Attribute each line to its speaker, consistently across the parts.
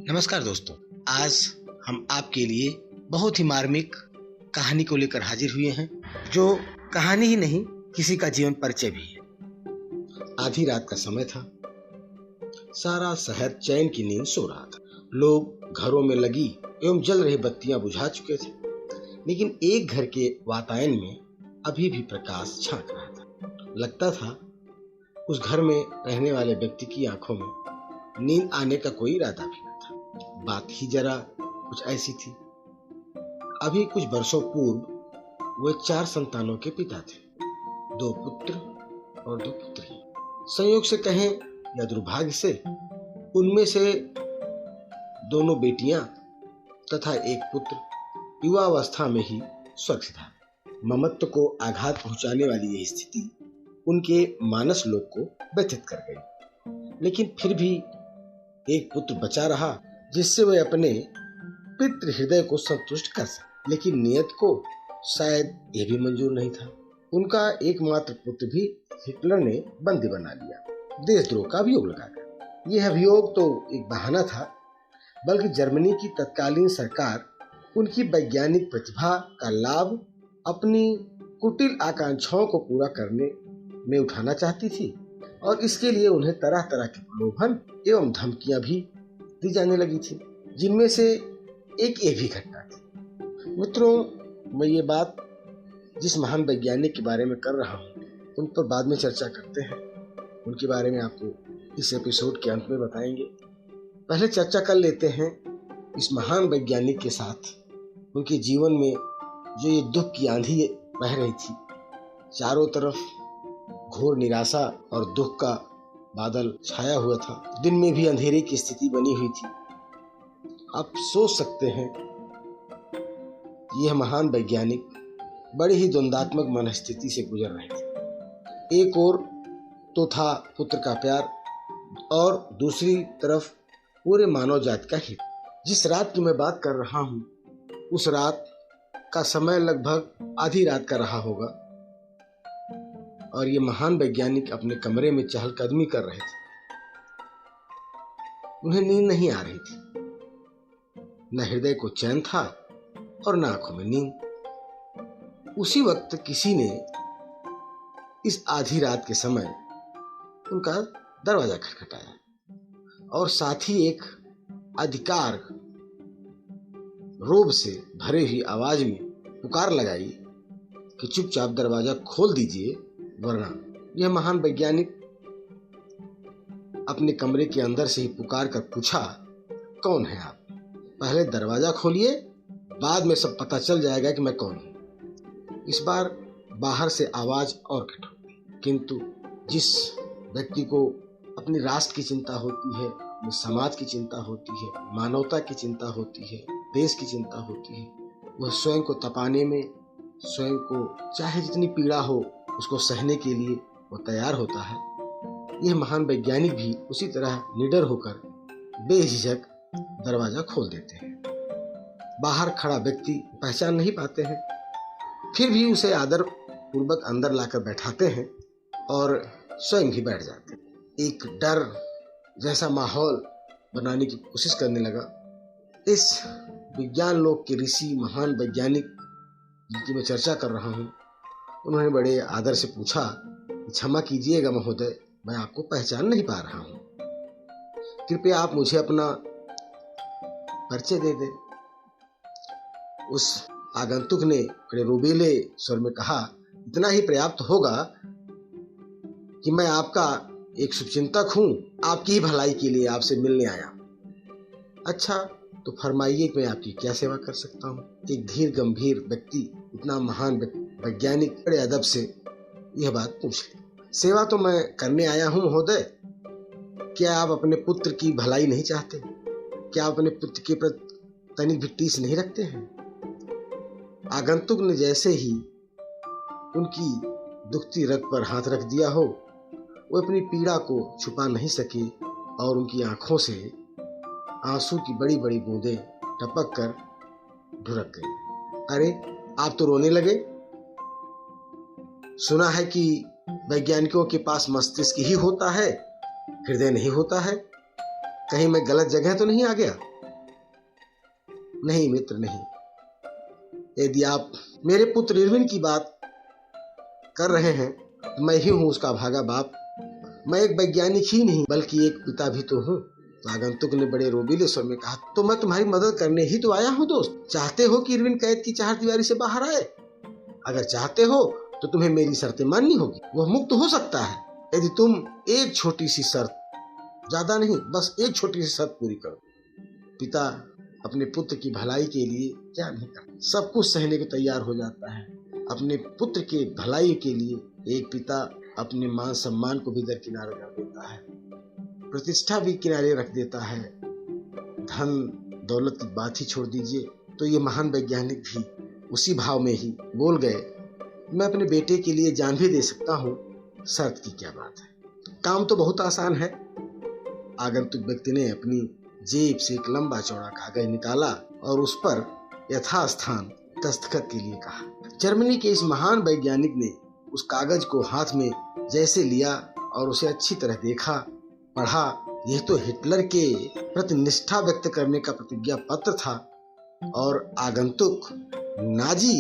Speaker 1: नमस्कार दोस्तों, आज हम आपके लिए बहुत ही मार्मिक कहानी को लेकर हाजिर हुए हैं, जो कहानी ही नहीं किसी का जीवन परिचय भी है। आधी रात का समय था। सारा शहर चैन की नींद सो रहा था। लोग घरों में लगी एवं जल रही बत्तियां बुझा चुके थे, लेकिन एक घर के वातायन में अभी भी प्रकाश झांक रहा था। लगता था उस घर में रहने वाले व्यक्ति की आंखों में नींद आने का कोई इरादा भी न था। बात ही जरा कुछ ऐसी थी। अभी कुछ वर्षों पूर्व वे 4 संतानों के पिता थे, 2 पुत्र और 2 पुत्री। संयोग से कहें या दुर्भाग्य से, उनमें से दोनों बेटियां तथा एक पुत्र युवावस्था में ही स्वर्ग सिधारा। ममत्व को आघात पहुंचाने वाली यह स्थिति उनके मानस लोक को व्यथित कर गई, लेकिन फिर भी एक पुत्र बचा रहा जिससे वे अपने पितृ हृदय को संतुष्ट कर सके। लेकिन नियत को शायद यह भी मंजूर नहीं था। उनका एकमात्र पुत्र भी हिटलर ने बंदी बना लिया, देशद्रोह का अभियोग लगाकर। यह अभियोग तो एक बहाना था, बल्कि जर्मनी की तत्कालीन सरकार उनकी वैज्ञानिक प्रतिभा का लाभ अपनी कुटिल आकांक्षाओं को पूरा करने में उठाना चाहती थी, और इसके लिए उन्हें तरह तरह के प्रलोभन एवं धमकियां भी दी जाने लगी थी, जिनमें से एक ये भी घटना थी। मित्रों, मैं ये बात जिस महान वैज्ञानिक के बारे में कर रहा हूँ उन पर बाद में चर्चा करते हैं। उनके बारे में आपको इस एपिसोड के अंत में बताएंगे। पहले चर्चा कर लेते हैं इस महान वैज्ञानिक के साथ उनके जीवन में जो ये दुख की आंधी बह रही थी। चारों तरफ घोर निराशा और दुख का बादल छाया हुआ था। दिन में भी अंधेरे की स्थिति बनी हुई थी। आप सोच सकते हैं यह महान वैज्ञानिक बड़ी ही द्वंद्वात्मक मनस्थिति से गुजर रहे थे। एक ओर तो था पुत्र का प्यार, और दूसरी तरफ पूरे मानव जाति का हित। जिस रात की मैं बात कर रहा हूँ, उस रात का समय लगभग आधी रात का रहा होगा, और ये महान वैज्ञानिक अपने कमरे में चहलकदमी कर रहे थे। उन्हें नींद नहीं आ रही थी, न हृदय को चैन था और न आंखों में नींद। उसी वक्त किसी ने इस आधी रात के समय उनका दरवाजा खटखटाया, और साथ ही एक अधिकार रोब से भरे हुई आवाज में पुकार लगाई कि चुपचाप दरवाजा खोल दीजिए, वरना। यह महान वैज्ञानिक अपने कमरे के अंदर से ही पुकार कर पूछा, कौन है आप? पहले दरवाजा खोलिए, बाद में सब पता चल जाएगा कि मैं कौन हूं। इस बार बाहर से आवाज और कठोर, किंतु जिस व्यक्ति को अपनी राष्ट्र की चिंता होती है, अपने समाज की चिंता होती है, मानवता की चिंता होती है, देश की चिंता होती है, वह स्वयं को तपाने में, स्वयं को चाहे जितनी पीड़ा हो उसको सहने के लिए वो तैयार होता है। यह महान वैज्ञानिक भी उसी तरह निडर होकर बेझिझक दरवाजा खोल देते हैं। बाहर खड़ा व्यक्ति पहचान नहीं पाते हैं, फिर भी उसे आदर पूर्वक अंदर लाकर बैठाते हैं और स्वयं भी बैठ जाते हैं। एक डर जैसा माहौल बनाने की कोशिश करने लगा। इस विज्ञान लोक के ऋषि महान वैज्ञानिक जिनकी मैं चर्चा कर रहा हूँ, उन्होंने बड़े आदर से पूछा, क्षमा कीजिएगा महोदय, मैं आपको पहचान नहीं पा रहा हूँ, कृपया आप मुझे अपना परिचय दे दें। उस आगंतुक ने बड़े रोबेले स्वर में कहा, इतना ही पर्याप्त होगा कि मैं आपका एक शुभचिंतक हूँ, आपकी ही भलाई के लिए आपसे मिलने आया। अच्छा, तो फरमाइए मैं आपकी क्या सेवा कर सकता हूँ? एक धीर गंभीर व्यक्ति, इतना महान वैज्ञानिक बड़े अदब से यह बात पूछ ली। सेवा तो मैं करने आया हूँ महोदय। क्या आप अपने पुत्र की भलाई नहीं चाहते? क्या आप अपने पुत्र के प्रति तनिक भी टीस नहीं रखते हैं? आगंतुक ने जैसे ही उनकी दुखती रग पर हाथ रख दिया हो, वो अपनी पीड़ा को छुपा नहीं सके और उनकी आंखों से आंसू की बड़ी बड़ी बूंदें टपक कर ढुरक गई। अरे, आप तो रोने लगे। सुना है कि वैज्ञानिकों के पास मस्तिष्क ही होता है, हृदय नहीं होता है। कहीं मैं गलत जगह तो नहीं आ गया? नहीं मित्र नहीं, यदि आप मेरे पुत्र इरविन की बात कर रहे हैं तो मैं ही हूँ उसका भागा बाप। मैं एक वैज्ञानिक ही नहीं बल्कि एक पिता भी तो हूँ। तो आगंतुक ने बड़े रोबीले स्वर में कहा, तो मैं तुम्हारी मदद करने ही तो आया हूँ दोस्त। चाहते हो कि इरविन कैद की चारदीवारी से बाहर आए? अगर चाहते हो तो तुम्हें मेरी शर्तें माननी होगी। वह मुक्त हो सकता है यदि तुम एक छोटी सी शर्त, ज्यादा नहीं, बस एक छोटी सी शर्त पूरी करो। पिता अपने पुत्र की भलाई के लिए क्या नहीं करता, सब कुछ सहने को तैयार हो जाता है। अपने पुत्र के भलाई के लिए एक पिता अपने मान सम्मान को भी दरकिनार कर देता है, प्रतिष्ठा भी किनारे रख देता है। धन दौलत की बात ही छोड़ दीजिए। तो ये महान वैज्ञानिक भी उसी भाव में ही बोल गए, मैं अपने बेटे के लिए जान भी दे सकता हूँ, शर्त की क्या बात है। काम तो बहुत आसान है। आगंतुक व्यक्ति ने अपनी जेब से एक लंबा चौड़ा कागज निकाला और उस पर यथास्थान दस्तखत के लिए कहा। जर्मनी के इस महान वैज्ञानिक ने उस कागज को हाथ में जैसे लिया और उसे अच्छी तरह देखा, पढ़ा। यह तो हिटलर के प्रति निष्ठा व्यक्त करने का प्रतिज्ञा पत्र था और आगंतुक नाजी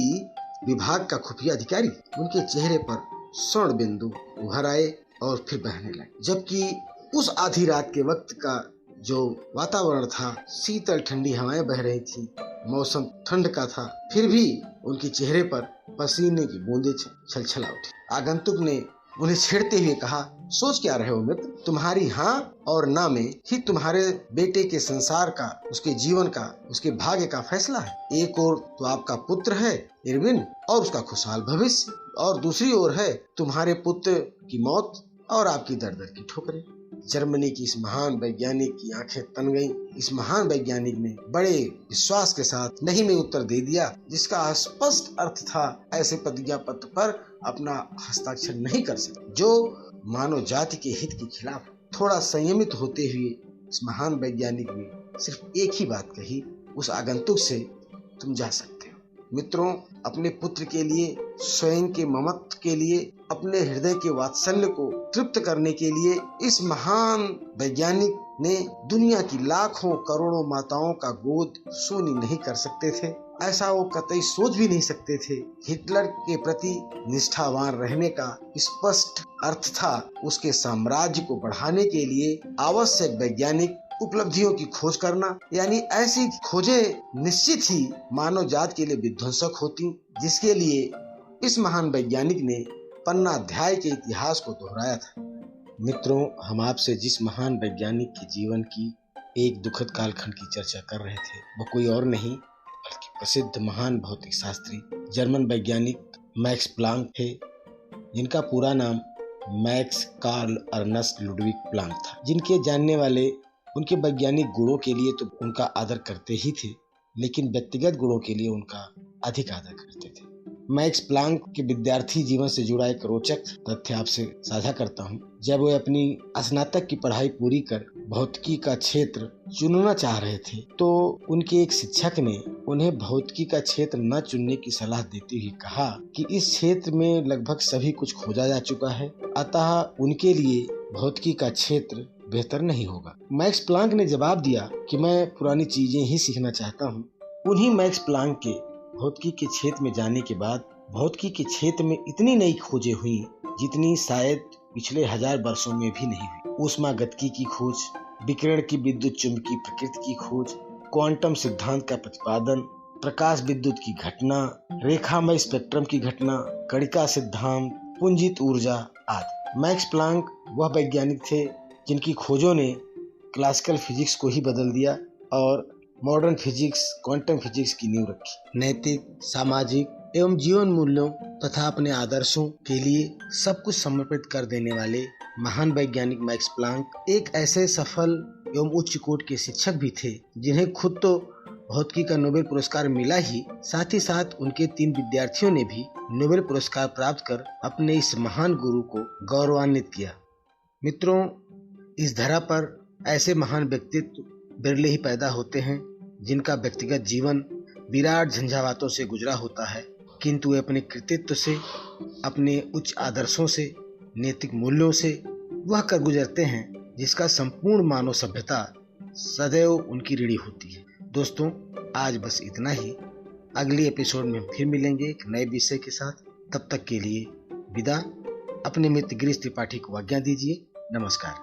Speaker 1: विभाग का खुफिया अधिकारी। उनके चेहरे पर स्वर्ण बिंदु उभर आए और फिर बहने लगे। जबकि उस आधी रात के वक्त का जो वातावरण था, शीतल ठंडी हवाएं बह रही थी, मौसम ठंड का था, फिर भी उनके चेहरे पर पसीने की बूंदें छलछला उठी। आगंतुक ने उन्हें छेड़ते हुए कहा, सोच क्या रहे हो मित्र? तुम्हारी हाँ और ना में ही तुम्हारे बेटे के संसार का, उसके जीवन का, उसके भाग्य का फैसला है। एक ओर तो आपका पुत्र है इरविन और उसका खुशहाल भविष्य, और दूसरी ओर है तुम्हारे पुत्र की मौत और आपकी दर दर की ठोकरें। जर्मनी की इस महान वैज्ञानिक की आंखें तन गईं। इस महान वैज्ञानिक ने बड़े विश्वास के साथ नहीं में उत्तर दे दिया, जिसका स्पष्ट अर्थ था ऐसे प्रतिज्ञा पत्र पर अपना हस्ताक्षर नहीं कर सकते जो मानव जाति के हित के खिलाफ। थोड़ा संयमित होते हुए इस महान वैज्ञानिक ने सिर्फ एक ही बात कही उस आगंतुक से, तुम जा सकते हो। मित्रों, अपने पुत्र के लिए, स्वयं के ममत्व के लिए, अपने हृदय के वात्सल्य को तृप्त करने के लिए इस महान वैज्ञानिक ने दुनिया की लाखों करोड़ों माताओं का गोद सूनी नहीं कर सकते थे। ऐसा वो कतई सोच भी नहीं सकते थे। हिटलर के प्रति निष्ठावान रहने का स्पष्ट अर्थ था उसके साम्राज्य को बढ़ाने के लिए आवश्यक वैज्ञानिक उपलब्धियों की खोज करना। यानी ऐसी खोजें निश्चित ही मानव जात के लिए विध्वंसक होती, जिसके लिए इस महान वैज्ञानिक ने पन्ना अध्याय के इतिहास को दोहराया था। मित्रों, हम आपसे जिस महान वैज्ञानिक के जीवन की एक दुखद कालखंड की चर्चा कर रहे थे, वो कोई और नहीं बल्कि प्रसिद्ध महान भौतिक शास्त्री जर्मन वैज्ञानिक मैक्स प्लांक थे, जिनका पूरा नाम Max Karl Ernst Ludwig Planck था। जिनके जानने वाले उनके वैज्ञानिक गुणों के लिए तो उनका आदर करते ही थे, लेकिन व्यक्तिगत गुणों के लिए उनका अधिक आदर करते थे। मैक्स प्लांक के विद्यार्थी जीवन से जुड़ा एक रोचक तथ्य आपसे साझा करता हूँ। जब वे अपनी स्नातक की पढ़ाई पूरी कर भौतिकी का क्षेत्र चुनना चाह रहे थे, तो उनके एक शिक्षक ने उन्हें भौतिकी का क्षेत्र न चुनने की सलाह देते हुए कहा कि इस क्षेत्र में लगभग सभी कुछ खोजा जा चुका है, अतः उनके लिए भौतिकी का क्षेत्र बेहतर नहीं होगा। मैक्स प्लांक ने जवाब दिया कि मैं पुरानी चीजें ही सीखना चाहता हूँ। उन्हीं मैक्स प्लांक के भौतिकी के क्षेत्र में जाने के बाद भौतिकी के क्षेत्र में इतनी नई खोजें हुई जितनी शायद पिछले 1000 वर्षों में भी नहीं हुई। ऊष्मागतिकी की खोज, विकिरण की विद्युत चुंबकीय प्रकृति की खोज, क्वांटम सिद्धांत का प्रतिपादन, प्रकाश विद्युत की घटना, रेखामय स्पेक्ट्रम की घटना, कणिका सिद्धांत, पुंजित ऊर्जा आदि। मैक्स प्लांक वह वैज्ञानिक थे जिनकी खोजों ने क्लासिकल फिजिक्स को ही बदल दिया और मॉडर्न फिजिक्स, क्वांटम फिजिक्स की नींव रखी। नैतिक, सामाजिक एवं जीवन मूल्यों तथा अपने आदर्शों के लिए सब कुछ समर्पित कर देने वाले महान वैज्ञानिक मैक्स प्लांक एक ऐसे सफल एवं उच्च कोटि के शिक्षक भी थे जिन्हें खुद तो भौतिकी का नोबेल पुरस्कार मिला ही, साथ ही साथ उनके 3 विद्यार्थियों ने भी नोबेल पुरस्कार प्राप्त कर अपने इस महान गुरु को गौरवान्वित किया। मित्रों, इस धरा पर ऐसे महान व्यक्तित्व बिरले ही पैदा होते हैं जिनका व्यक्तिगत जीवन विराट झंझावातों से गुजरा होता है, किंतु वे अपने कृतित्व से, अपने उच्च आदर्शों से, नैतिक मूल्यों से वह कर गुजरते हैं जिसका संपूर्ण मानव सभ्यता सदैव उनकी ऋणी होती है। दोस्तों, आज बस इतना ही। अगले एपिसोड में हम फिर मिलेंगे एक नए विषय के साथ। तब तक के लिए विदा। अपने मित्र गिरीश त्रिपाठी को आज्ञा दीजिए। नमस्कार।